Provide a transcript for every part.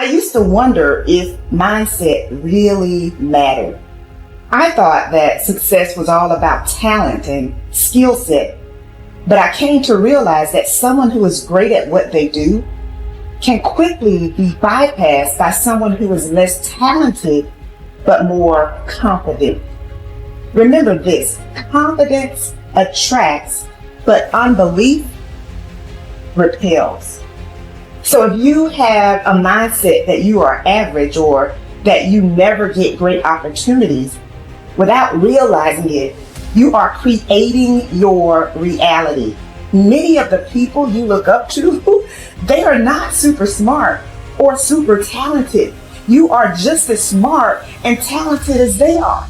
I used to wonder if mindset really mattered. I thought that success was all about talent and skill set, but I came to realize that someone who is great at what they do can quickly be bypassed by someone who is less talented but more confident. Remember this, confidence attracts, but unbelief repels. So if you have a mindset that you are average or that you never get great opportunities, without realizing it, you are creating your reality. Many of the people you look up to, they are not super smart or super talented. You are just as smart and talented as they are.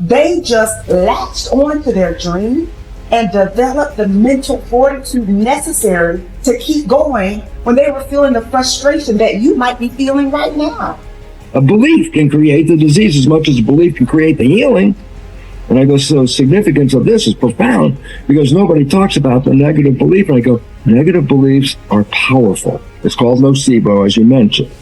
They just latched onto their dream and developed the mental fortitude necessary to keep going when they were feeling the frustration that you might be feeling right now. A belief can create the disease as much as a belief can create the healing. And I go, so the significance of this is profound because nobody talks about the negative belief. And I go, negative beliefs are powerful. It's called nocebo, as you mentioned.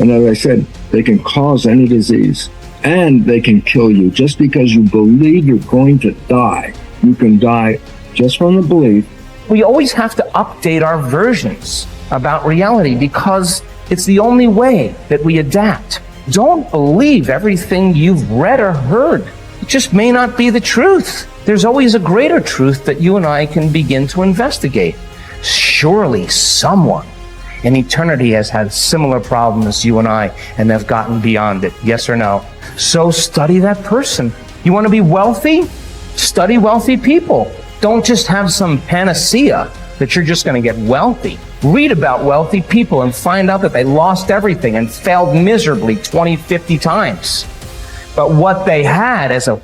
And as I said, they can cause any disease and they can kill you. Just because you believe you're going to die, you can die just from the belief. We always have to update our versions about reality because it's the only way that we adapt. Don't believe everything you've read or heard. It just may not be the truth. There's always a greater truth that you and I can begin to investigate. Surely someone in eternity has had similar problems as you and I and have gotten beyond it. Yes or no? So study that person. You want to be wealthy? Study wealthy people. Don't just have some panacea that you're just going to get wealthy. Read about wealthy people and find out that they lost everything and failed miserably 20, 50 times. But what they had as a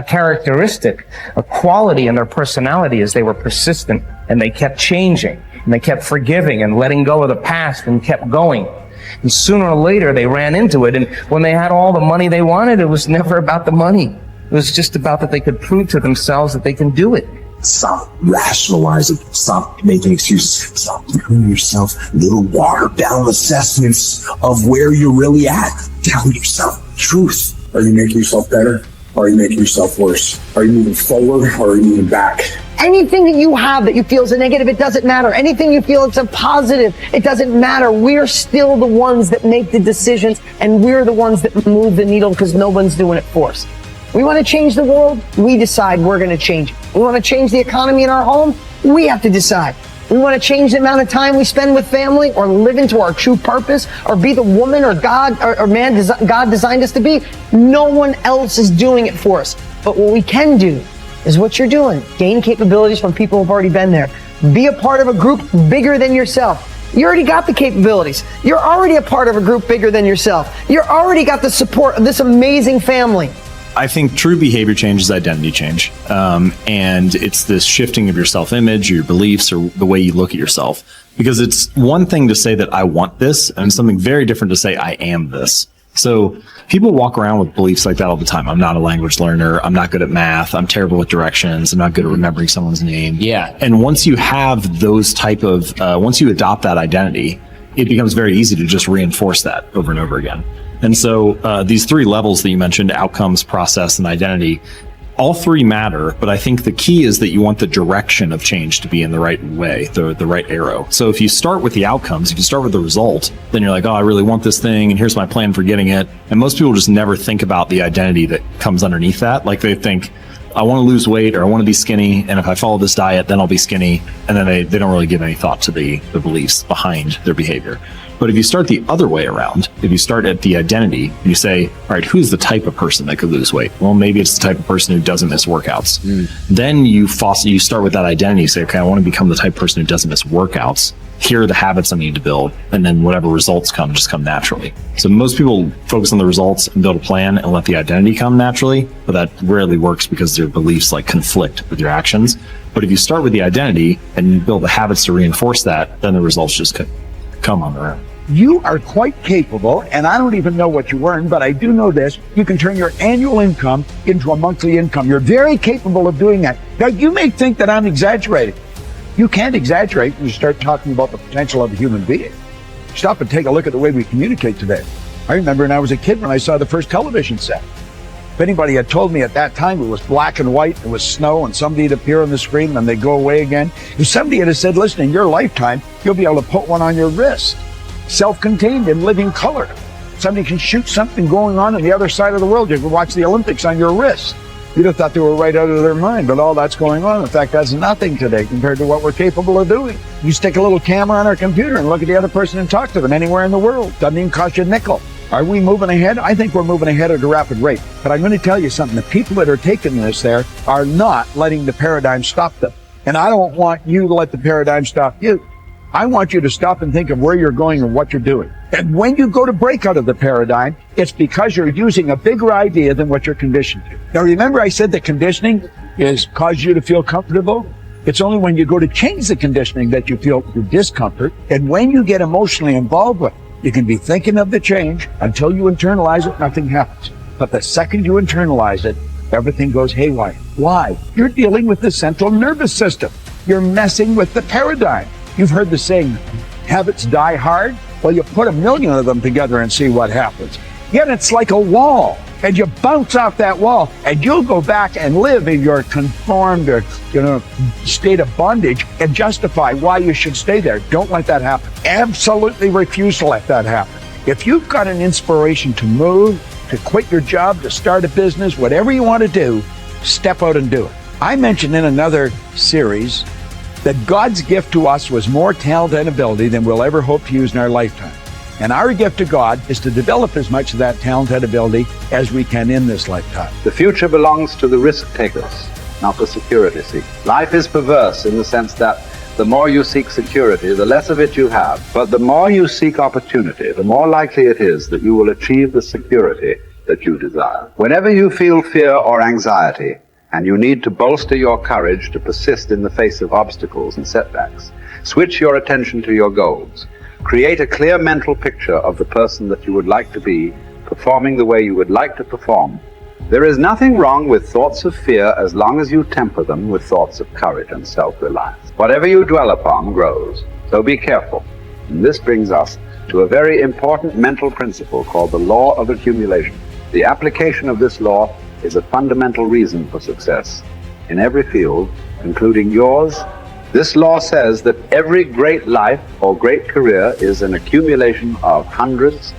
characteristic, a quality in their personality is they were persistent and they kept changing and they kept forgiving and letting go of the past and kept going. And sooner or later they ran into it, and when they had all the money they wanted, it was never about the money. It was just about that they could prove to themselves that they can do it. Stop rationalizing. Stop making excuses. Stop giving yourself little watered down assessments of where you're really at. Tell yourself the truth. Are you making yourself better? Or are you making yourself worse? Are you moving forward or are you moving back? Anything that you have that you feel is a negative, it doesn't matter. Anything you feel it's a positive, it doesn't matter. We're still the ones that make the decisions and we're the ones that move the needle because no one's doing it for us. We want to change the world, we decide we're going to change it. We want to change the economy in our home, we have to decide. We want to change the amount of time we spend with family or live into our true purpose or be the woman or God or man God designed us to be. No one else is doing it for us. But what we can do is what you're doing. Gain capabilities from people who've already been there. Be a part of a group bigger than yourself. You already got the capabilities. You're already a part of a group bigger than yourself. You already got the support of this amazing family. I think true behavior change is identity change. And it's this shifting of your self-image, your beliefs, or the way you look at yourself. Because it's one thing to say that I want this, and something very different to say I am this. So people walk around with beliefs like that all the time. I'm not a language learner. I'm not good at math. I'm terrible with directions. I'm not good at remembering someone's name. Yeah. And once you have those type of, once you adopt that identity, it becomes very easy to just reinforce that over and over again. And so these three levels that you mentioned, outcomes, process, and identity, all three matter, but I think the key is that you want the direction of change to be in the right way, the right arrow. So if you start with the outcomes, if you start with the result, then you're like, oh, I really want this thing, and here's my plan for getting it. And most people just never think about the identity that comes underneath that. Like they think, I want to lose weight or I want to be skinny, and if I follow this diet, then I'll be skinny. And then they don't really give any thought to the beliefs behind their behavior. But if you start the other way around, if you start at the identity, you say, all right, who's the type of person that could lose weight? Well, maybe it's the type of person who doesn't miss workouts. Then you start with that identity. You say, okay, I want to become the type of person who doesn't miss workouts. Here are the habits I need to build. And then whatever results come, just come naturally. So most people focus on the results and build a plan and let the identity come naturally, but that rarely works because their beliefs like conflict with your actions. But if you start with the identity and you build the habits to reinforce that, then the results just come on their own. You are quite capable, and I don't even know what you earn, but I do know this. You can turn your annual income into a monthly income. You're very capable of doing that. Now, you may think that I'm exaggerating. You can't exaggerate when you start talking about the potential of a human being. Stop and take a look at the way we communicate today. I remember when I was a kid when I saw the first television set. If anybody had told me at that time it was black and white, it was snow, and somebody would appear on the screen and they'd go away again. If somebody had said, listen, in your lifetime, you'll be able to put one on your wrist, self-contained in living color. Somebody can shoot something going on the other side of the world. You can watch the Olympics on your wrist. You'd have thought they were right out of their mind, but all that's going on. In fact, that's nothing today compared to what we're capable of doing. You stick a little camera on our computer and look at the other person and talk to them anywhere in the world. Doesn't even cost you a nickel. Are we moving ahead? I think we're moving ahead at a rapid rate. But I'm going to tell you something. The people that are taking this there are not letting the paradigm stop them. And I don't want you to let the paradigm stop you. I want you to stop and think of where you're going and what you're doing. And when you go to break out of the paradigm, it's because you're using a bigger idea than what you're conditioned to. Now, remember I said that conditioning is cause you to feel comfortable? It's only when you go to change the conditioning that you feel your discomfort. And when you get emotionally involved with it, you can be thinking of the change until you internalize it, nothing happens. But the second you internalize it, everything goes haywire. Why? You're dealing with the central nervous system. You're messing with the paradigm. You've heard the saying, habits die hard. Well, you put 1,000,000 of them together and see what happens. Yet it's like a wall, and you bounce off that wall, and you'll go back and live in your conformed or, state of bondage and justify why you should stay there. Don't let that happen. Absolutely refuse to let that happen. If you've got an inspiration to move, to quit your job, to start a business, whatever you want to do, step out and do it. I mentioned in another series that God's gift to us was more talent and ability than we'll ever hope to use in our lifetime. And our gift to God is to develop as much of that talent and ability as we can in this lifetime. The future belongs to the risk takers, not the security seekers. Life is perverse in the sense that the more you seek security, the less of it you have. But the more you seek opportunity, the more likely it is that you will achieve the security that you desire. Whenever you feel fear or anxiety, and you need to bolster your courage to persist in the face of obstacles and setbacks, switch your attention to your goals. Create a clear mental picture of the person that you would like to be, performing the way you would like to perform. There is nothing wrong with thoughts of fear as long as you temper them with thoughts of courage and self-reliance. Whatever you dwell upon grows, so be careful. And this brings us to a very important mental principle called the law of accumulation. The application of this law is a fundamental reason for success in every field, including yours. This law says that every great life or great career is an accumulation of hundreds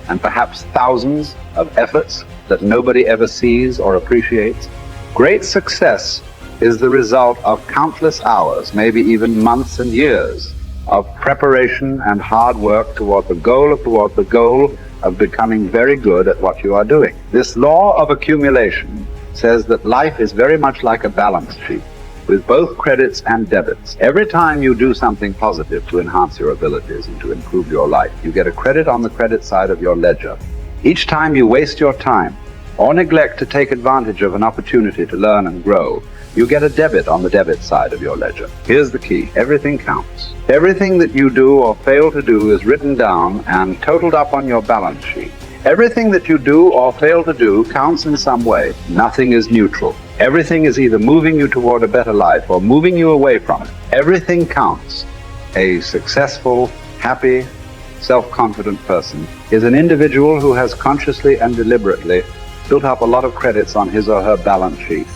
and perhaps thousands of efforts that nobody ever sees or appreciates. Great success is the result of countless hours, maybe even months and years, of preparation and hard work toward the goal of becoming very good at what you are doing. This law of accumulation says that life is very much like a balance sheet with both credits and debits. Every time you do something positive to enhance your abilities and to improve your life, you get a credit on the credit side of your ledger. Each time you waste your time or neglect to take advantage of an opportunity to learn and grow, you get a debit on the debit side of your ledger. Here's the key. Everything counts. Everything that you do or fail to do is written down and totaled up on your balance sheet. Everything that you do or fail to do counts in some way. Nothing is neutral. Everything is either moving you toward a better life or moving you away from it. Everything counts. A successful, happy, self-confident person is an individual who has consciously and deliberately built up a lot of credits on his or her balance sheet.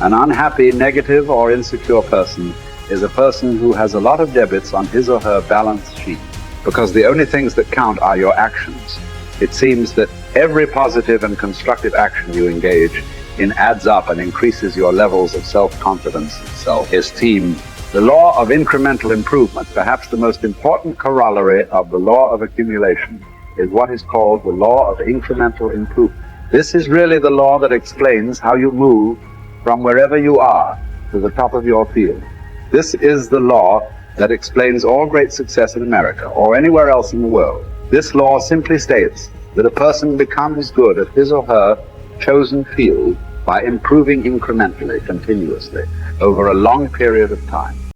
An unhappy, negative, or insecure person is a person who has a lot of debits on his or her balance sheet, because the only things that count are your actions. It seems that every positive and constructive action you engage in adds up and increases your levels of self-confidence and self-esteem. The law of incremental improvement, perhaps the most important corollary of the law of accumulation, is what is called the law of incremental improvement. This is really the law that explains how you move from wherever you are to the top of your field. This is the law that explains all great success in America or anywhere else in the world. This law simply states that a person becomes good at his or her chosen field by improving incrementally, continuously, over a long period of time.